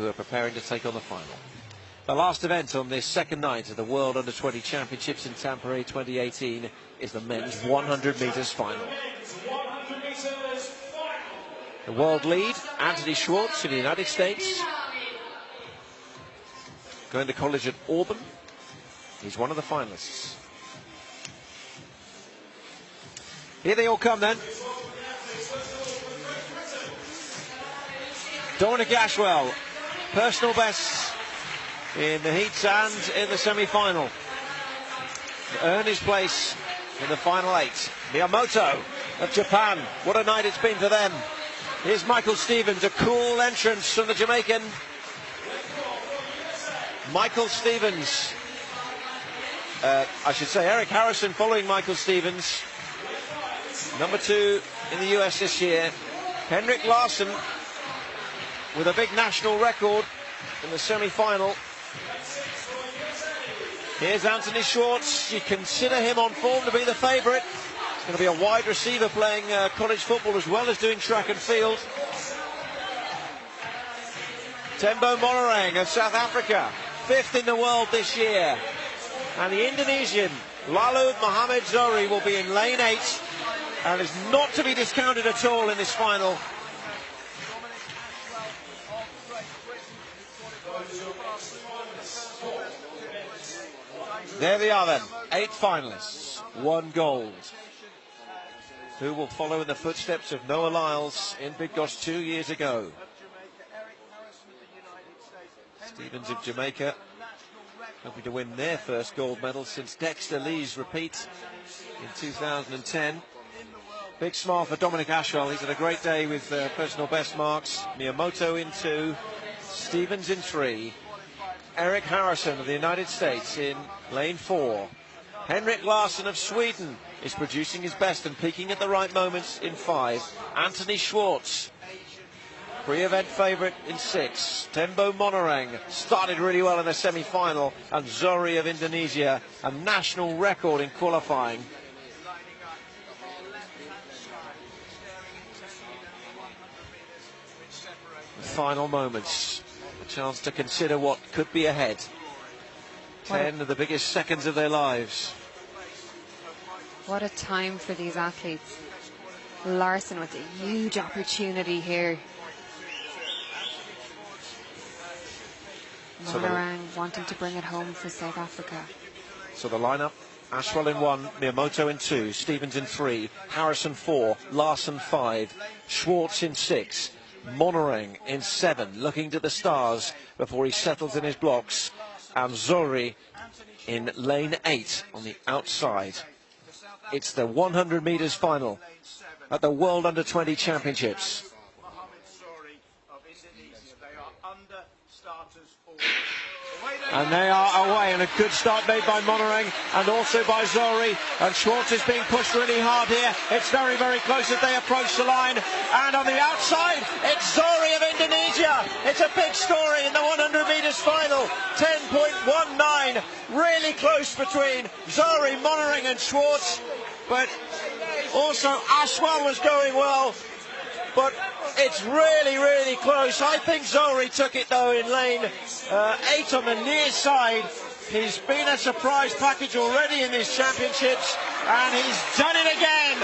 who are preparing to take on the final. The last event on this second night of the World Under-20 Championships in Tampere 2018 is the men's 100 metres final. The world lead, Anthony Schwartz in the United States, going to college at Auburn. He's one of the finalists. Here they all come then. Dominic Ashwell, personal best in the heats and in the semi-final, to earn his place in the final 8. Miyamoto of Japan, what a night it's been for them. Here's Michael Stevens, a cool entrance from the Jamaican. Michael Stevens, I should say Eric Harrison following Michael Stevens, number 2 in the US this year. Henrik Larsson with a big national record in the semi-final. Here's Anthony Schwartz. You consider him on form to be the favourite. He's going to be a wide receiver playing college football as well as doing track and field. Tembo Monorang of South Africa, 5th in the world this year. And the Indonesian Lalu Muhammad Zohri will be in lane 8 and is not to be discounted at all in this final. There they are then, 8 finalists, 1 gold. Who will follow in the footsteps of Noah Lyles in Big Gosh 2 years ago? Stevens of Jamaica, hoping to win their first gold medal since Dexter Lee's repeat in 2010. Big smile for Dominic Ashwell. He's had a great day with personal best marks. Miyamoto in 2, Stevens in 3. Eric Harrison of the United States in lane 4. Henrik Larsson of Sweden is producing his best and peaking at the right moments in 5. Anthony Schwartz, pre-event favourite in 6. Tembo Monorang started really well in the semi-final, and Zohri of Indonesia, a national record in qualifying. The final moments, a chance to consider what could be ahead. 10 of the biggest seconds of their lives. What a time for these athletes. Larsson with a huge opportunity here. Monorang wanting to bring it home for South Africa. So the lineup: Ashwell in 1, Miyamoto in 2, Stevens in 3, Harrison 4, Larsson 5, Schwartz in 6, Monorang in 7, looking to the stars before he settles in his blocks, and Zohri in lane 8 on the outside. It's the 100 metres final at the World Under-20 Championships. And they are away, and a good start made by Monorang and also by Zohri. And Schwartz is being pushed really hard here. It's very, very close as they approach the line. And on the outside, it's Zohri of Indonesia. It's a big story in the 100 metres final. 10.19, really close between Zohri, Monorang and Schwartz. But also Ashwell was going well. But it's really, really close. I think Zohri took it though in lane 8 on the near side. He's been a surprise package already in these championships, and he's done it again.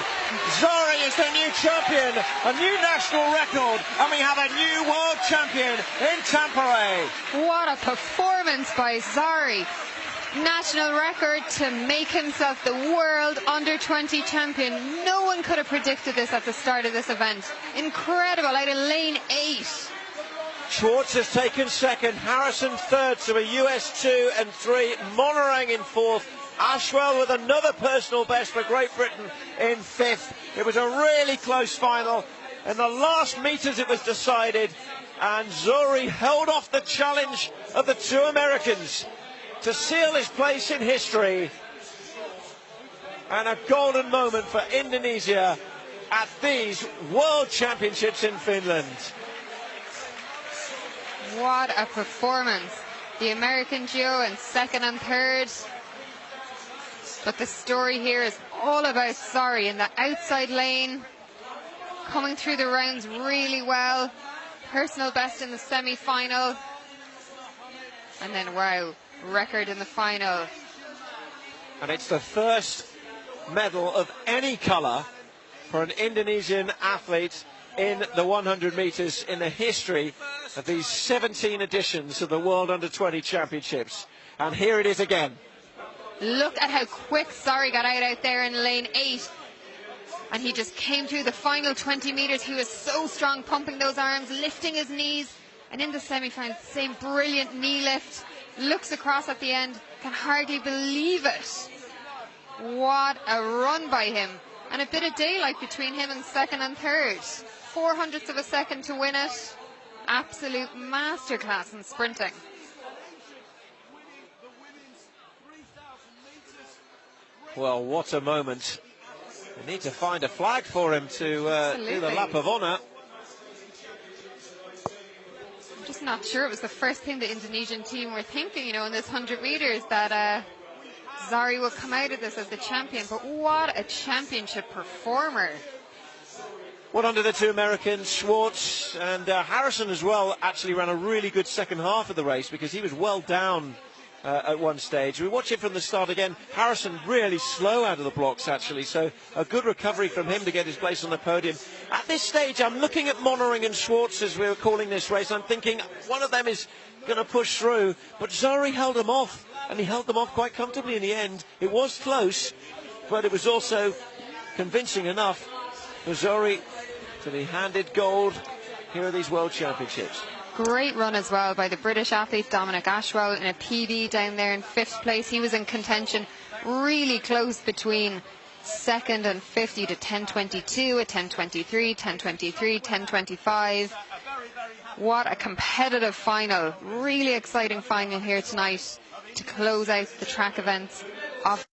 Zohri is the new champion, a new national record, and we have a new world champion in Tampere. What a performance by Zohri. National record to make himself the world under-20 champion. No one could have predicted this at the start of this event. Incredible, out of lane 8. Schwartz has taken 2nd, Harrison 3rd, so a US 2 and 3, Monorang in 4th, Ashwell with another personal best for Great Britain in 5th. It was a really close final. In the last metres it was decided, and Zohri held off the challenge of the 2 Americans to seal his place in history, and a golden moment for Indonesia at these World Championships in Finland. What a performance. The American duo in 2nd and 3rd. But the story here is all about Zohri in the outside lane, coming through the rounds really well. personal best in the semi-final. And then, wow, record in the final. And it's the first medal of any colour for an Indonesian athlete in the 100 metres in the history of these 17 editions of the World Under-20 Championships. And here it is again. Look at how quick Zohri got out there in lane 8. And he just came through the final 20 metres. He was so strong, pumping those arms, lifting his knees. And in the semi-final, same brilliant knee lift. Looks across at the end, can hardly believe it. What a run by him. And a bit of daylight between him and second and third. 0.04 of a second to win it. Absolute masterclass in sprinting. Well, what a moment. We need to find a flag for him to do the lap of honour. I'm just not sure it was the first thing the Indonesian team were thinking, you know, in this 100 metres, that Zohri will come out of this as the champion. But what a championship performer. Well, under the two Americans, Schwartz and Harrison as well, actually ran a really good second half of the race, because he was well down at one stage. We watch it from the start again. Harrison really slow out of the blocks, actually, so a good recovery from him to get his place on the podium. At this stage, I'm looking at Monering and Schwartz as we were calling this race. I'm thinking one of them is going to push through, but Zohri held them off, and he held them off quite comfortably in the end. It was close, but it was also convincing enough for Zohri to be handed gold here at these World Championships. Great run as well by the British athlete Dominic Ashwell in a PB down there in 5th place. He was in contention, really close between second and 50 to 10.22, a 10.23, 10.23, 10.25. What a competitive final. Really exciting final here tonight to close out the track events of